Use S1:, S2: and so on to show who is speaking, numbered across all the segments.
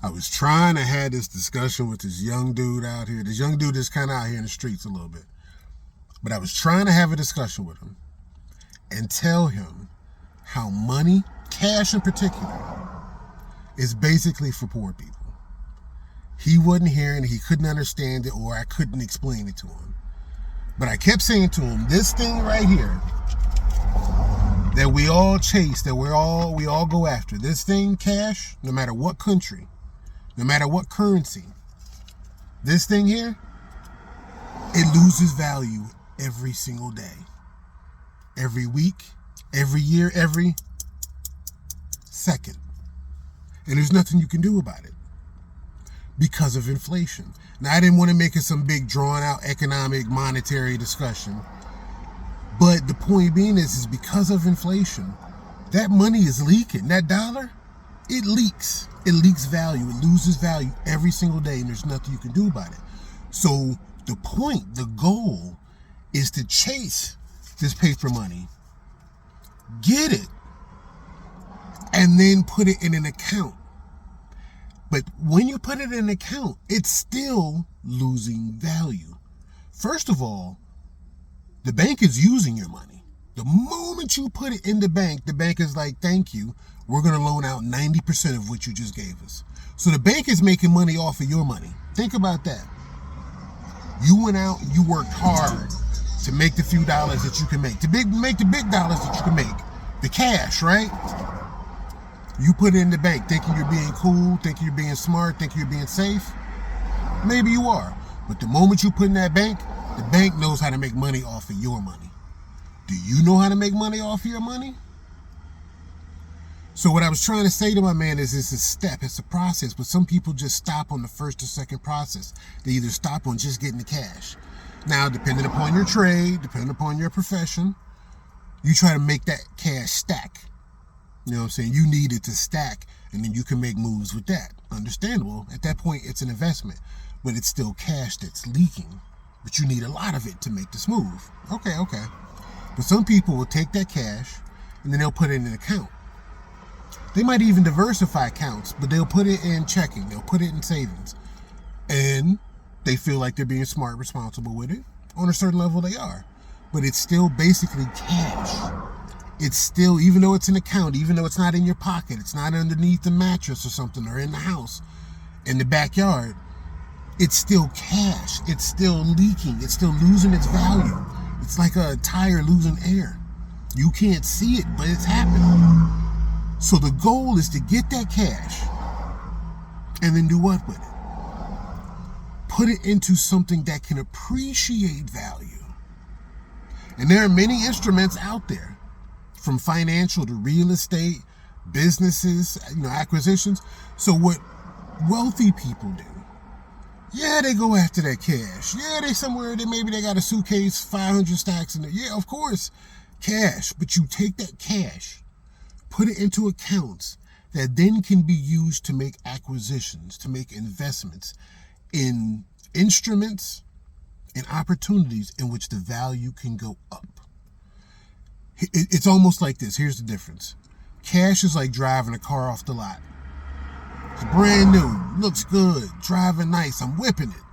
S1: I was trying to have this discussion with this young dude out here. This young dude is kind of out here in the streets a little bit. But I was trying to have a discussion with him and tell him how money, cash in particular, is basically for poor people. He wasn't hearing it, he couldn't understand it, or I couldn't explain it to him. But I kept saying to him, this thing right here that we all chase, that we all go after, this thing, cash, no matter what country, no matter what currency, this thing here, it loses value every single day, every week, every year, every second. And there's nothing you can do about it because of inflation. Now, I didn't want to make it some big drawn out economic monetary discussion, but the point being is because of inflation, that money is leaking. That dollar, it leaks. It leaks value. It loses value every single day, and there's nothing you can do about it. So the point, the goal, is to chase this paper money, get it, and then put it in an account. But when you put it in an account, it's still losing value. First of all, the bank is using your money. The moment you put it in the bank is like, thank you, we're going to loan out 90% of what you just gave us. So the bank is making money off of your money. Think about that. You went out and you worked hard to make the few dollars that you can make, make the big dollars that you can make, the cash, right? You put it in the bank thinking you're being cool, thinking you're being smart, thinking you're being safe. Maybe you are. But the moment you put in that bank, the bank knows how to make money off of your money. Do you know how to make money off of your money? So what I was trying to say to my man is it's a step, it's a process, but some people just stop on the first or second process. They either stop on just getting the cash. Now, depending upon your trade, depending upon your profession, you try to make that cash stack. You know what I'm saying? You need it to stack, and then you can make moves with that. Understandable. At that point, it's an investment, but it's still cash that's leaking. But you need a lot of it to make this move. Okay. But some people will take that cash, and then they'll put it in an account. They might even diversify accounts, but they'll put it in checking. They'll put it in savings. And they feel like they're being smart, responsible with it. On a certain level, they are. But it's still basically cash. It's still, even though it's an account, even though it's not in your pocket, it's not underneath the mattress or something, or in the house, in the backyard, it's still cash. It's still leaking. It's still losing its value. It's like a tire losing air. You can't see it, but it's happening. So the goal is to get that cash and then do what with it? Put it into something that can appreciate value. And there are many instruments out there, from financial to real estate, businesses, acquisitions. So what wealthy people do, yeah, they go after that cash. Yeah, maybe they got a suitcase, 500 stacks in there. Yeah, of course, cash. But you take that cash, put it into accounts that then can be used to make acquisitions, to make investments in instruments and opportunities in which the value can go up. It's almost like this. Here's the difference. Cash is like driving a car off the lot. It's brand new, looks good, driving nice, I'm whipping it.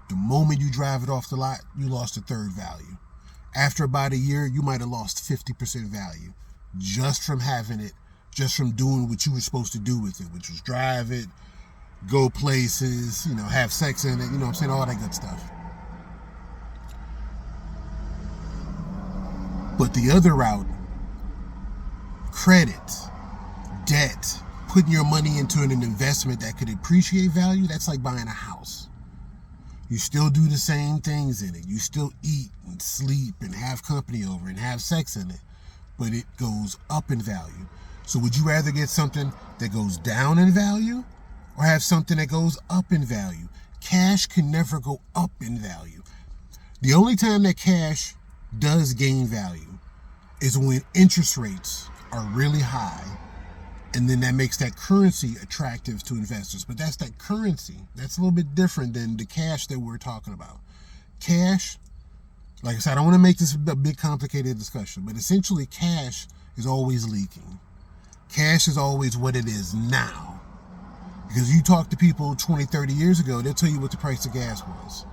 S1: The moment you drive it off the lot, you lost a third value. After about a year, you might have lost 50% value just from having it, just from doing what you were supposed to do with it, which was drive it, go places, have sex in it, all that good stuff. But the other route, credit, debt, putting your money into an investment that could appreciate value, that's like buying a house. You still do the same things in it. You still eat and sleep and have company over and have sex in it, but it goes up in value. So would you rather get something that goes down in value or have something that goes up in value? Cash can never go up in value. The only time that cash does gain value is when interest rates are really high, and then that makes that currency attractive to investors. But that's that currency. That's a little bit different than the cash that we're talking about. Cash, like I said, I don't want to make this a big complicated discussion, but essentially cash is always leaking. Cash is always what it is now. Because you talk to people 20, 30 years ago, they'll tell you what the price of gas was.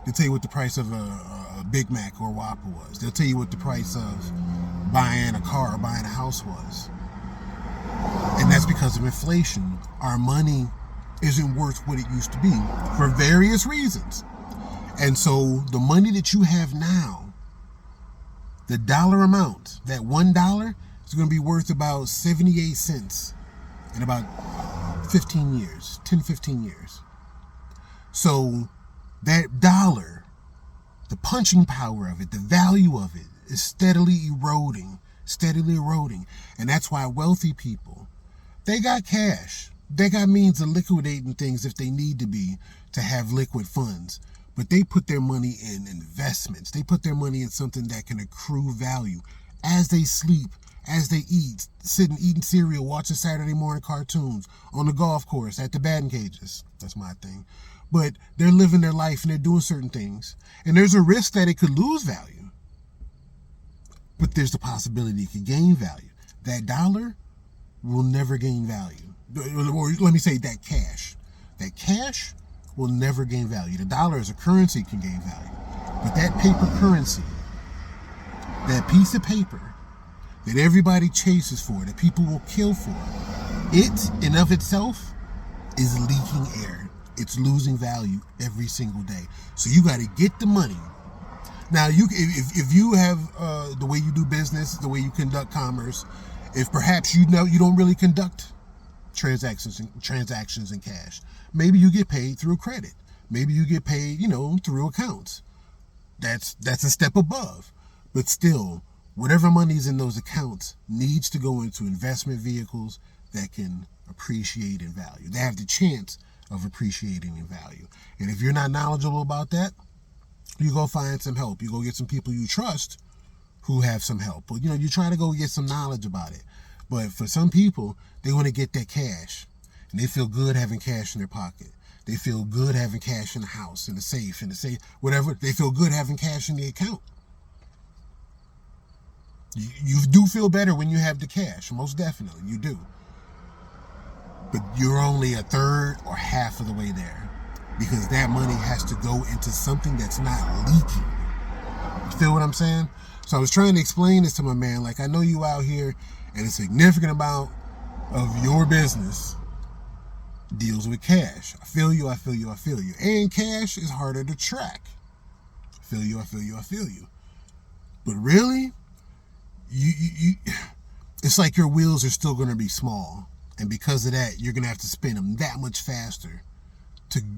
S1: They'll tell you what the price of a Big Mac or a Whopper was. They'll tell you what the price of buying a car or buying a house was. And that's because of inflation. Our money isn't worth what it used to be for various reasons. And so the money that you have now, the dollar amount, that $1 is going to be worth about 78 cents in about 15 years, 10, 15 years. So that dollar, the punching power of it, the value of it is steadily eroding. And that's why wealthy people, they got cash. They got means of liquidating things if they need to be to have liquid funds. But they put their money in investments. They put their money in something that can accrue value as they sleep, as they eat, sitting eating cereal, watching Saturday morning cartoons, on the golf course, at the batting cages. That's my thing. But they're living their life and they're doing certain things. And there's a risk that it could lose value. But there's the possibility it could gain value. That dollar will never gain value. Or let me say that cash. That cash will never gain value. The dollar as a currency can gain value. But that paper currency, that piece of paper that everybody chases for, that people will kill for, it in of itself is leaking air. It's losing value every single day. So you got to get the money. Now, if you have the way you do business, the way you conduct commerce, if perhaps you don't really conduct transactions in cash, maybe you get paid through credit. Maybe you get paid, through accounts. That's a step above. But still, whatever money's in those accounts needs to go into investment vehicles that can appreciate in value. They have the chance of appreciating in value. And if you're not knowledgeable about that, you go find some help. You go get some people you trust who have some help. But, you try to go get some knowledge about it. But for some people, they want to get that cash. And they feel good having cash in their pocket. They feel good having cash in the house, in the safe, whatever. They feel good having cash in the account. You do feel better when you have the cash. Most definitely, you do. But you're only a third or half of the way there. Because that money has to go into something that's not leaking. You feel what I'm saying? So I was trying to explain this to my man. Like, I know you out here and a significant amount of your business deals with cash. I feel you. And cash is harder to track. I feel you. But really, you it's like your wheels are still going to be small. And because of that, you're going to have to spin them that much faster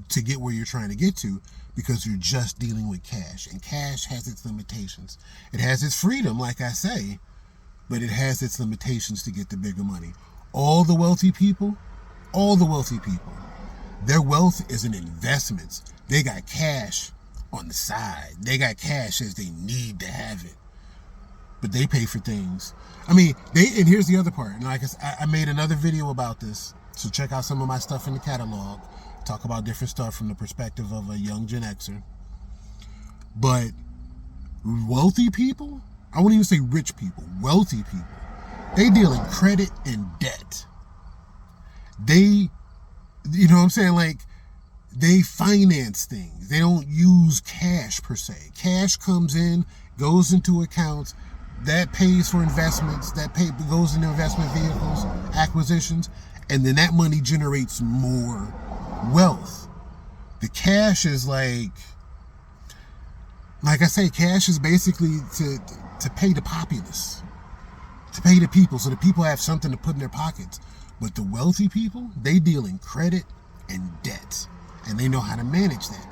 S1: to get where you're trying to get to, because you're just dealing with cash. And cash has its limitations. It has its freedom, like I say, but it has its limitations to get the bigger money. All the wealthy people, their wealth is in investments. They got cash on the side. They got cash as they need to have it. But they pay for things. And here's the other part. And like I made another video about this. So check out some of my stuff in the catalog. Talk about different stuff from the perspective of a young Gen Xer. But wealthy people, I wouldn't even say rich people, wealthy people, they deal in credit and debt. They, like, they finance things. They don't use cash per se. Cash comes in, goes into accounts, that pays for investments, goes into investment vehicles, acquisitions, and then that money generates more wealth. The cash is like I say, cash is basically to pay the populace, to pay the people, so the people have something to put in their pockets. But the wealthy people, they deal in credit and debt, and they know how to manage that.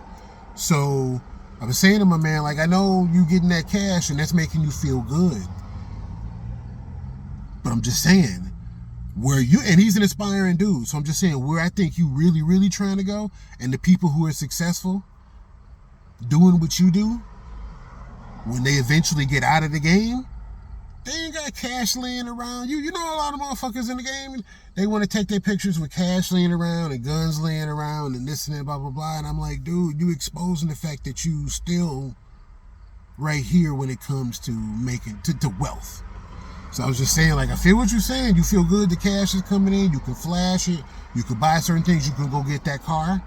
S1: So I was saying to my man, like, I know you getting that cash and that's making you feel good, but I'm just saying, and he's an aspiring dude, so I'm just saying, where I think you really, really trying to go, and the people who are successful doing what you do, when they eventually get out of the game, they ain't got cash laying around. You know, a lot of motherfuckers in the game, they want to take their pictures with cash laying around and guns laying around and this and that, blah, blah, blah. And I'm like, dude, you exposing the fact that you still right here when it comes to making, to wealth. So I was just saying, like, I feel what you're saying. You feel good, the cash is coming in, you can flash it, you can buy certain things, you can go get that car.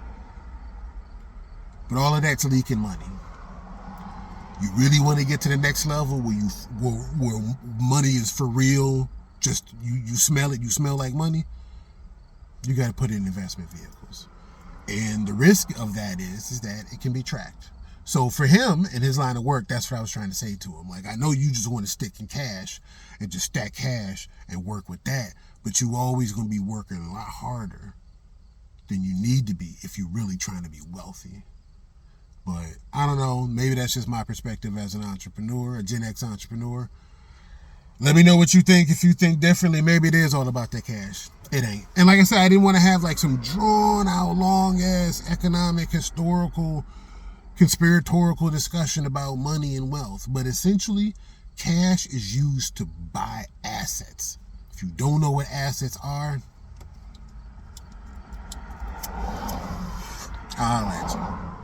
S1: But all of that's leaking money. You really want to get to the next level where money is for real, just you smell it, you smell like money, you got to put it in investment vehicles. And the risk of that is that it can be tracked. So for him in his line of work, that's what I was trying to say to him. Like, I know you just want to stick in cash and just stack cash and work with that, but you always going to be working a lot harder than you need to be if you're really trying to be wealthy. But I don't know, maybe that's just my perspective as an entrepreneur, a Gen X entrepreneur. Let me know what you think. If you think differently, maybe it is all about that cash. It ain't. And like I said, I didn't want to have like some drawn out, long ass economic, historical, conspiratorial discussion about money and wealth. But essentially, cash is used to buy assets. If you don't know what assets are, I'll let you.